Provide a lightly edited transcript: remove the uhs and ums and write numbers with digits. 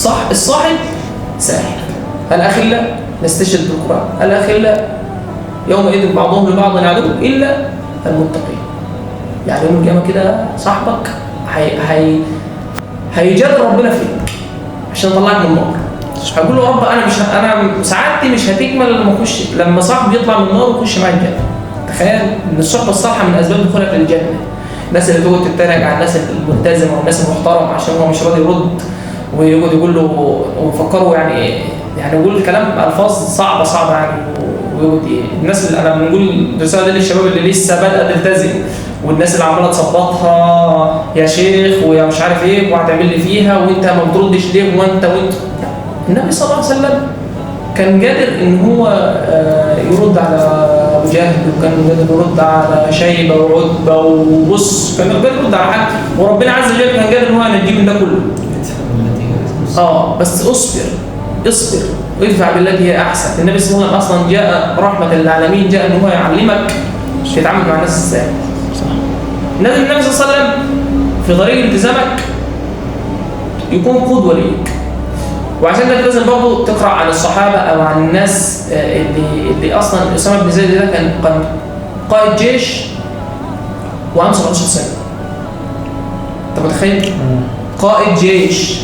الصاحب ساحب. الأخلاء نستشهد بالقرآن، الأخلاء يومئذ بعضهم لبعض عدو إلا المتقين. يعني يوم القيامة كده صاحبك هيجاد ربنا فيك عشان يطلعك من النار. هيقول له رب انا سعادتي مش هتكمل لما صاحبي يطلع من النار ويخش معايا الجنه. تخيل ان الصحبه الصالحه من اسباب دخولك للجنه. الناس اللي تقعد تتريق على الناس الملتزمه والناس المحترمه عشان هو مش راضي يرد، ويقعد يقول له ويفكروا يعني يقول كلام الفاظ صعبه يعني، ويقعد الناس اللي انا بنقول الرساله دي للشباب اللي لسه بادئه تلتزم، والناس اللي عماله تصبطها يا شيخ ويا مش عارف ايه وهتعمل لي فيها وانت ما بتردش ليه وانت. النبي صلى الله عليه وسلم كان قادر ان هو يرد على ابو جهل، وكان قادر يرد على شيبه وعتبه وبص، كان قادر يرد على حد، وربنا عز وجل كان قادر ان هو ينجيه من ده كله. بس اصبر وادفع بالتي هي احسن. النبي صلى الله عليه وسلم اصلا جاء رحمه للعالمين، جاء ان هو يعلمك تتعامل مع الناس ازاي. النبي صلى الله عليه وسلم في طريق التزامك يكون قدوه ليك. وعشان كده لازم برضه تقرا عن الصحابه او عن الناس اللي اصلا اسامه بن زيد ده كان قائد جيش وعنده 17 سنه. انت متخيل؟ قائد جيش